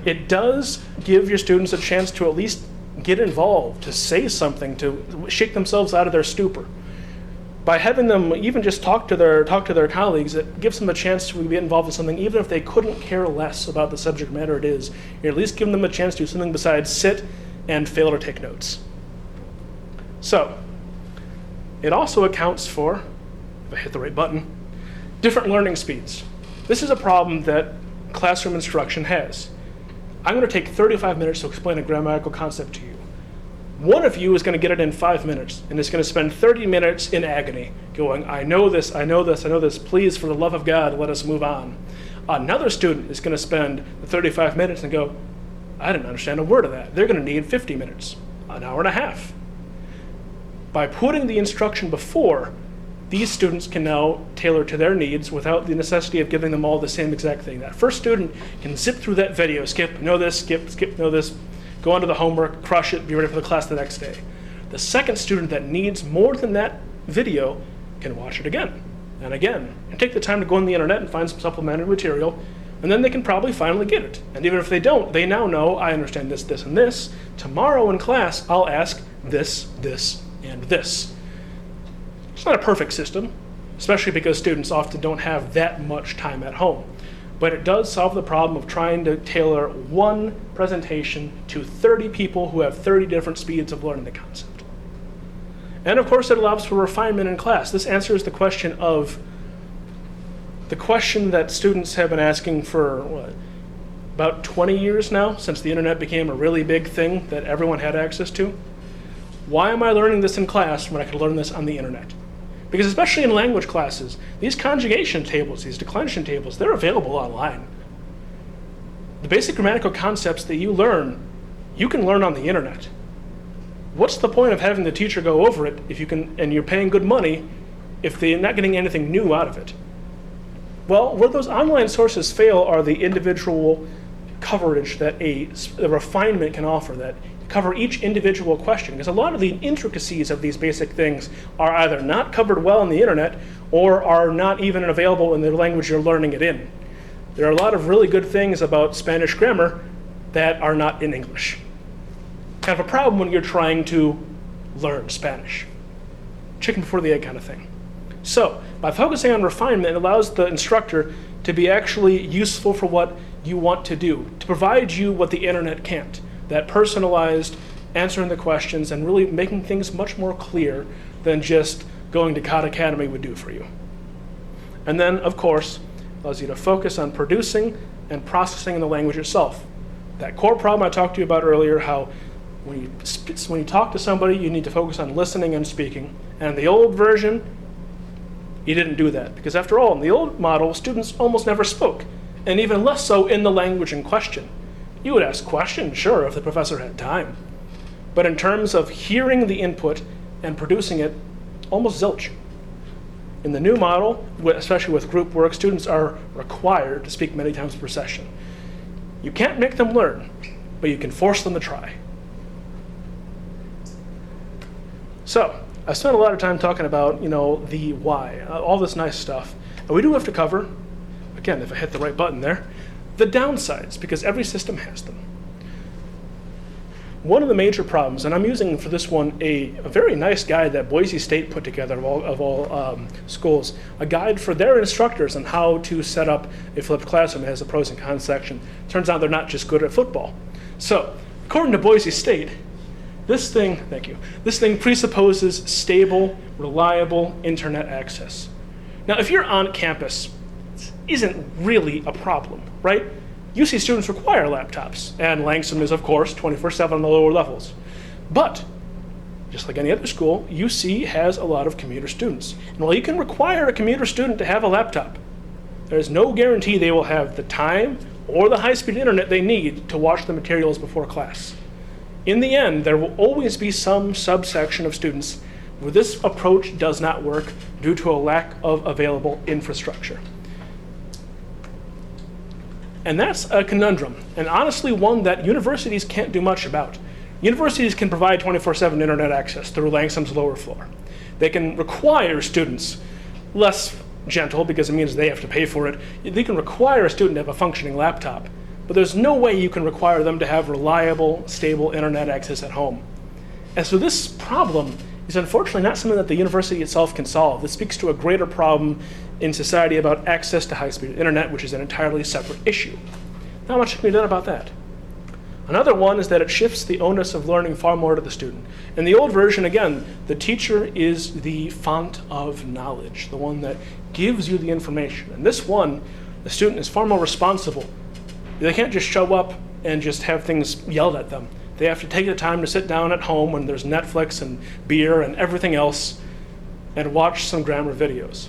It does give your students a chance to at least get involved, to say something, to shake themselves out of their stupor. By having them even just talk to their colleagues, it gives them a chance to get involved in something, even if they couldn't care less about the subject matter it is. You're at least giving them a chance to do something besides sit and fail to take notes. So, it also accounts for, if I hit the right button, different learning speeds. This is a problem that classroom instruction has. I'm going to take 35 minutes to explain a grammatical concept to you. One of you is going to get it in 5 minutes and is going to spend 30 minutes in agony going, I know this, I know this, I know this, please, for the love of God, let us move on. Another student is going to spend the 35 minutes and go, I didn't understand a word of that. They're going to need 50 minutes, an hour and a half. By putting the instruction before, these students can now tailor to their needs without the necessity of giving them all the same exact thing. That first student can zip through that video, skip, know this, skip, know this, go on to the homework, crush it, be ready for the class the next day. The second student that needs more than that video can watch it again and again, and take the time to go on the internet and find some supplementary material, and then they can probably finally get it. And even if they don't, they now know, I understand this, this, and this. Tomorrow in class, I'll ask this, this, and this. It's not a perfect system, especially because students often don't have that much time at home. But it does solve the problem of trying to tailor one presentation to 30 people who have 30 different speeds of learning the concept. And of course, it allows for refinement in class. This answers the question that students have been asking for about 20 years now, since the internet became a really big thing that everyone had access to. Why am I learning this in class when I could learn this on the internet? Because especially in language classes, these conjugation tables, these declension tables, they're available online. The basic grammatical concepts that you can learn on the internet. What's the point of having the teacher go over it if you can, and you're paying good money, if they're not getting anything new out of it? Well, where those online sources fail are the individual coverage that the refinement can offer, that cover each individual question, because a lot of the intricacies of these basic things are either not covered well on the internet or are not even available in the language you're learning it in. There are a lot of really good things about Spanish grammar that are not in English. Kind of a problem when you're trying to learn Spanish. Chicken before the egg kind of thing. So, by focusing on refinement, it allows the instructor to be actually useful for what you want to do, to provide you what the internet can't. That personalized answering the questions and really making things much more clear than just going to Khan Academy would do for you. And then, of course, allows you to focus on producing and processing in the language itself. That core problem I talked to you about earlier, how when you talk to somebody, you need to focus on listening and speaking. And in the old version, you didn't do that. Because after all, in the old model, students almost never spoke, and even less so in the language in question. You would ask questions, sure, if the professor had time. But in terms of hearing the input and producing it, almost zilch. In the new model, especially with group work, students are required to speak many times per session. You can't make them learn, but you can force them to try. So, I spent a lot of time talking about, the why, all this nice stuff. And we do have to cover, again, if I hit the right button there, the downsides, because every system has them. One of the major problems, and I'm using for this one a very nice guide that Boise State put together of all schools, a guide for their instructors on how to set up a flipped classroom. It has a pros and cons section. Turns out they're not just good at football. So, according to Boise State, this thing presupposes stable, reliable internet access. Now, if you're on campus, this isn't really a problem, right? UC students require laptops, and Langston is, of course, 24/7 on the lower levels. But, just like any other school, UC has a lot of commuter students. And while you can require a commuter student to have a laptop, there's no guarantee they will have the time or the high-speed internet they need to watch the materials before class. In the end, there will always be some subsection of students where this approach does not work due to a lack of available infrastructure. And that's a conundrum, and honestly one that universities can't do much about. Universities can provide 24/7 internet access through Langston's lower floor. They can require students, less gentle because it means they have to pay for it, they can require a student to have a functioning laptop, but there's no way you can require them to have reliable, stable internet access at home. And so this problem is unfortunately not something that the university itself can solve. This speaks to a greater problem in society about access to high-speed internet, which is an entirely separate issue. Not much can be done about that. Another one is that it shifts the onus of learning far more to the student. In the old version, again, the teacher is the font of knowledge, the one that gives you the information. In this one, the student is far more responsible. They can't just show up and just have things yelled at them. They have to take the time to sit down at home when there's Netflix and beer and everything else and watch some grammar videos.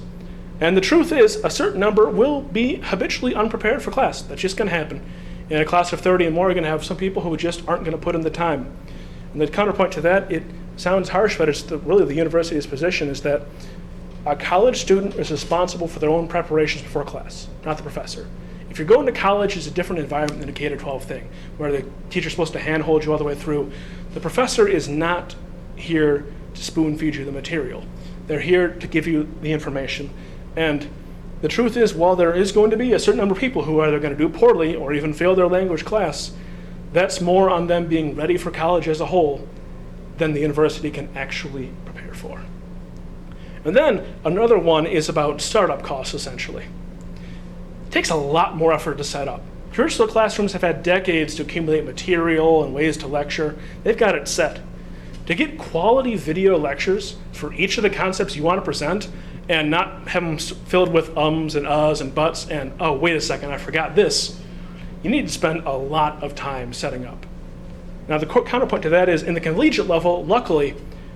And the truth is, a certain number will be habitually unprepared for class. That's just going to happen. In a class of 30 and more, you're going to have some people who just aren't going to put in the time. And the counterpoint to that, it sounds harsh, but it's really the university's position, is that a college student is responsible for their own preparations before class, not the professor. If you're going to college, it's a different environment than a K-12 thing, where the teacher's supposed to handhold you all the way through. The professor is not here to spoon feed you the material. They're here to give you the information. And the truth is, while there is going to be a certain number of people who are either going to do poorly or even fail their language class, that's more on them being ready for college as a whole than the university can actually prepare for. And then another one is about startup costs, essentially. It takes a lot more effort to set up. Traditional classrooms have had decades to accumulate material and ways to lecture. They've got it set. To get quality video lectures for each of the concepts you want to present and not have them filled with ums and uhs and buts and, oh, wait a second, I forgot this, you need to spend a lot of time setting up. Now, the counterpoint to that is, in the collegiate level, luckily,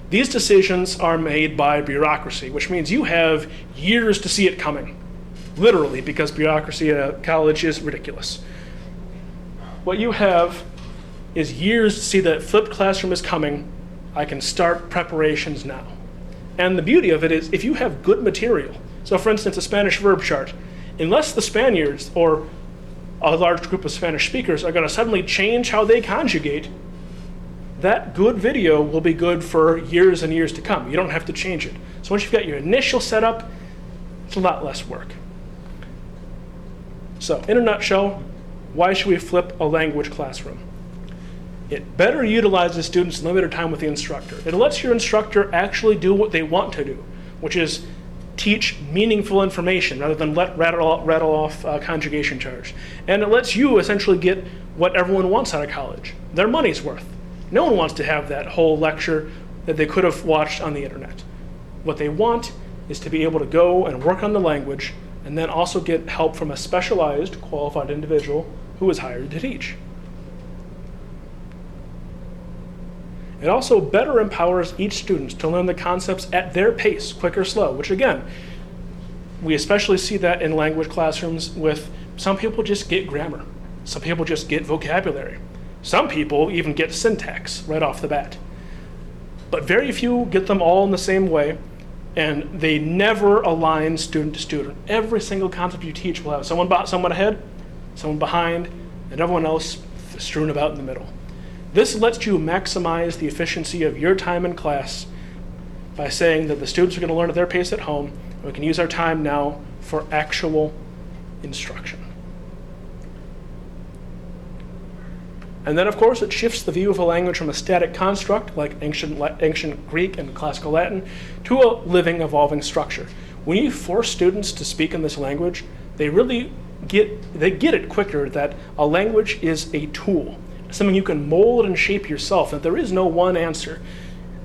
these decisions are made by bureaucracy, which means you have years to see it coming, literally, because bureaucracy at a college is ridiculous. What you have is years to see that flipped classroom is coming. I can start preparations now. And the beauty of it is, if you have good material, so for instance, a Spanish verb chart, unless the Spaniards or a large group of Spanish speakers are going to suddenly change how they conjugate, that good video will be good for years and years to come. You don't have to change it. So once you've got your initial setup, it's a lot less work. So in a nutshell, why should we flip a language classroom? It better utilizes students' limited time with the instructor. It lets your instructor actually do what they want to do, which is teach meaningful information rather than rattle off conjugation charge. And it lets you essentially get what everyone wants out of college, their money's worth. No one wants to have that whole lecture that they could have watched on the internet. What they want is to be able to go and work on the language and then also get help from a specialized, qualified individual who is hired to teach. It also better empowers each student to learn the concepts at their pace, quick or slow, which again, we especially see that in language classrooms with some people just get grammar. Some people just get vocabulary. Some people even get syntax right off the bat. But very few get them all in the same way, and they never align student to student. Every single concept you teach will have someone ahead, someone behind, and everyone else strewn about in the middle. This lets you maximize the efficiency of your time in class by saying that the students are going to learn at their pace at home, and we can use our time now for actual instruction. And then, of course, it shifts the view of a language from a static construct, like ancient Greek and classical Latin, to a living, evolving structure. When you force students to speak in this language, they really get it quicker that a language is a tool, something you can mold and shape yourself, and there is no one answer.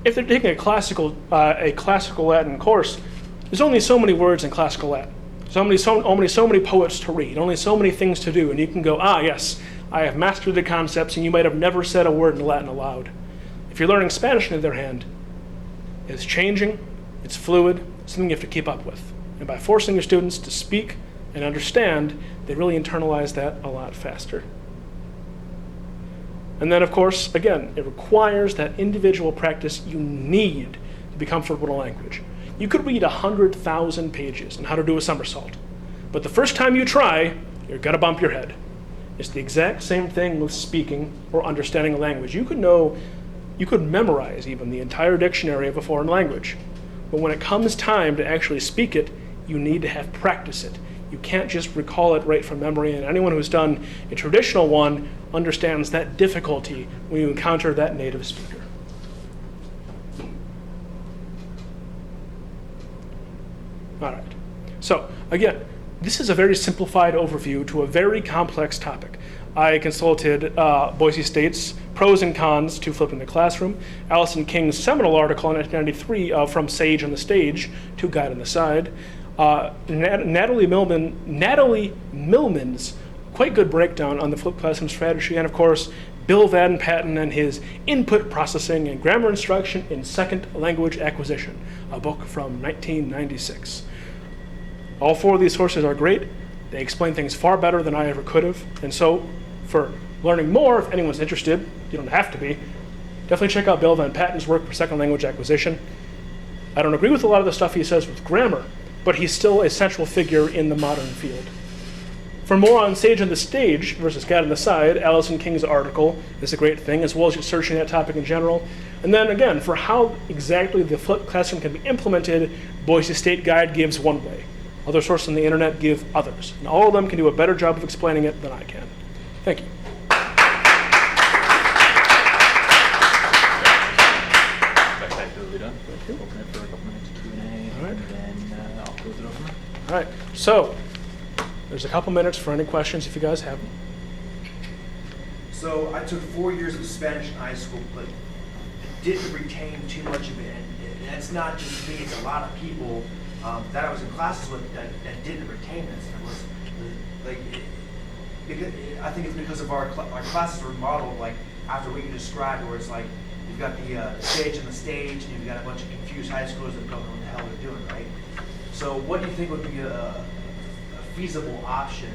If they're taking a classical Latin course, there's only so many words in classical Latin. There's only so many poets to read, only so many things to do, and you can go, yes, I have mastered the concepts, and you might have never said a word in Latin aloud. If you're learning Spanish, on the other hand, it's changing, it's fluid, it's something you have to keep up with. And by forcing your students to speak and understand, they really internalize that a lot faster. And then, of course, again, it requires that individual practice you need to be comfortable in a language. You could read 100,000 pages on how to do a somersault, but the first time you try, you're going to bump your head. It's the exact same thing with speaking or understanding a language. You could memorize even the entire dictionary of a foreign language, but when it comes time to actually speak it, you need to have practice it. You can't just recall it right from memory, and anyone who's done a traditional one understands that difficulty when you encounter that native speaker. All right. So again, this is a very simplified overview to a very complex topic. I consulted Boise State's Pros and Cons to Flipping the Classroom, Allison King's seminal article in 1993 From Sage on the Stage to Guide on the Side, Natalie Millman's quite good breakdown on the flipped classroom strategy, and of course, Bill Van Patten and his Input Processing and Grammar Instruction in Second Language Acquisition, a book from 1996. All four of these sources are great. They explain things far better than I ever could have. And so for learning more, if anyone's interested, you don't have to be, definitely check out Bill Van Patten's work for second language acquisition. I don't agree with a lot of the stuff he says with grammar, but he's still a central figure in the modern field. For more on Sage on the Stage versus Guide on the Side, Allison King's article is a great thing, as well as just searching that topic in general. And then again, for how exactly the flipped classroom can be implemented, Boise State Guide gives one way. Other sources on the internet give others. And all of them can do a better job of explaining it than I can. Thank you. Spectacularly done. Open it for a couple minutes of Q&A, All right. and then I'll close it open. All right, so there's a couple minutes for any questions if you guys have them. So I took 4 years of Spanish in high school, but didn't retain too much of it. And it's not just me, it's a lot of people that I was in classes with that didn't retain this. And it was because I think it's because of our classes were modeled like after what you described, where it's like you've got the stage and the stage, and you've got a bunch of confused high schoolers that don't know what the hell they're doing, right? So what do you think would be a feasible option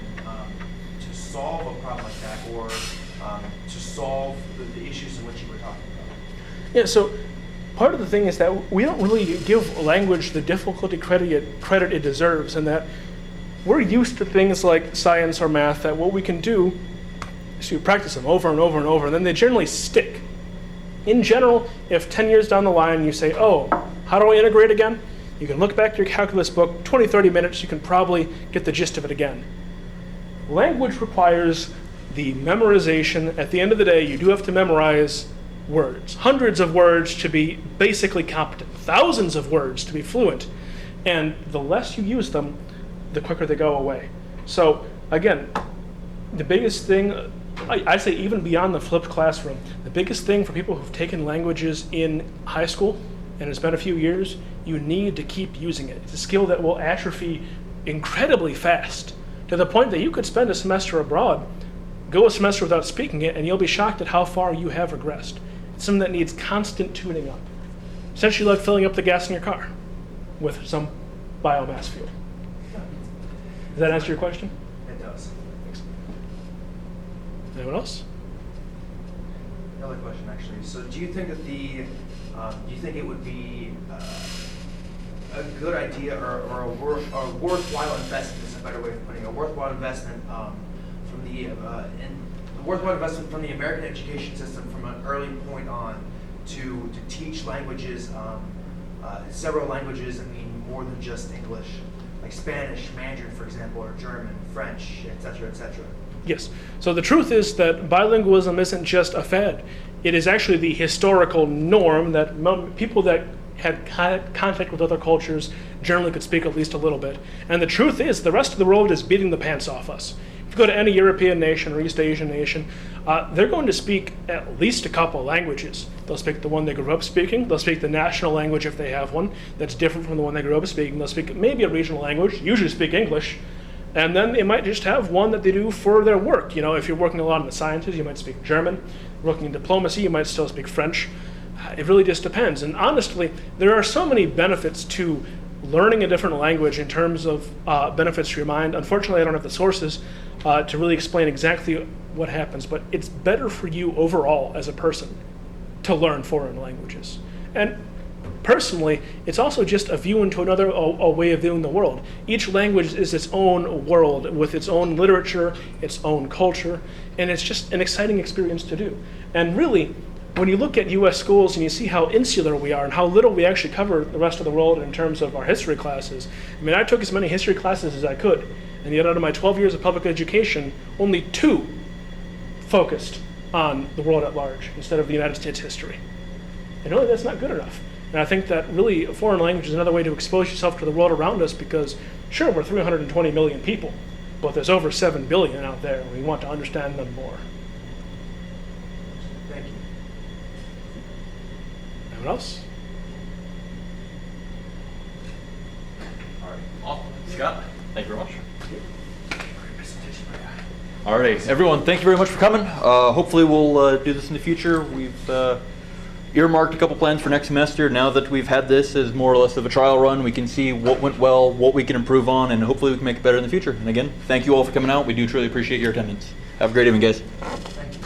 to solve a problem like that, or to solve the issues in which you were talking about? Yeah, so part of the thing is that we don't really give language the difficulty credit it deserves, and that we're used to things like science or math, that what we can do is to practice them over and over and over, and then they generally stick. In general, if 10 years down the line you say, oh, how do I integrate again? You can look back to your calculus book, 20, 30 minutes, you can probably get the gist of it again. Language requires the memorization. At the end of the day, you do have to memorize words, hundreds of words to be basically competent, thousands of words to be fluent, and the less you use them, the quicker they go away. So again, the biggest thing, I say even beyond the flipped classroom, the biggest thing for people who've taken languages in high school, and it's been a few years, you need to keep using it. It's a skill that will atrophy incredibly fast, to the point that you could spend a semester abroad, go a semester without speaking it, and you'll be shocked at how far you have regressed. It's something that needs constant tuning up. Essentially like filling up the gas in your car with some biomass fuel. Does that answer your question? It does. Thanks. Anyone else? Another question, actually. So, do you think that do you think it would be a good idea or a worthwhile investment? Is a better way of putting it. A worthwhile investment from the American education system from an early point on to teach languages, several languages. I mean, more than just English, like Spanish, Mandarin, for example, or German, French, etc., etc. Yes. So the truth is that bilingualism isn't just a fad. It is actually the historical norm that people that had contact with other cultures generally could speak at least a little bit. And the truth is the rest of the world is beating the pants off us. If you go to any European nation or East Asian nation, they're going to speak at least a couple of languages. They'll speak the one they grew up speaking. They'll speak the national language if they have one that's different from the one they grew up speaking. They'll speak maybe a regional language, usually speak English. And then they might just have one that they do for their work. You know, if you're working a lot in the sciences, you might speak German. Working in diplomacy, you might still speak French. It really just depends. And honestly, there are so many benefits to learning a different language in terms of benefits to your mind. Unfortunately, I don't have the sources to really explain exactly what happens, but it's better for you overall as a person to learn foreign languages. And personally, it's also just a view into another a way of viewing the world. Each language is its own world with its own literature, its own culture, and it's just an exciting experience to do. And really, when you look at US schools and you see how insular we are and how little we actually cover the rest of the world in terms of our history classes, I mean, I took as many history classes as I could, and yet out of my 12 years of public education, only 2 focused on the world at large instead of the United States history. And really, that's not good enough. And I think that really a foreign language is another way to expose yourself to the world around us because, sure, we're 320 million people, but there's over 7 billion out there, and we want to understand them more. Thank you. Anyone else? All right. Awesome. Scott, thank you very much. All right, everyone, thank you very much for coming. Hopefully we'll do this in the future. We've earmarked a couple plans for next semester. Now that we've had this as more or less of a trial run, we can see what went well, what we can improve on, and hopefully we can make it better in the future. And again, thank you all for coming out. We do truly appreciate your attendance. Have a great evening, guys. Thank you.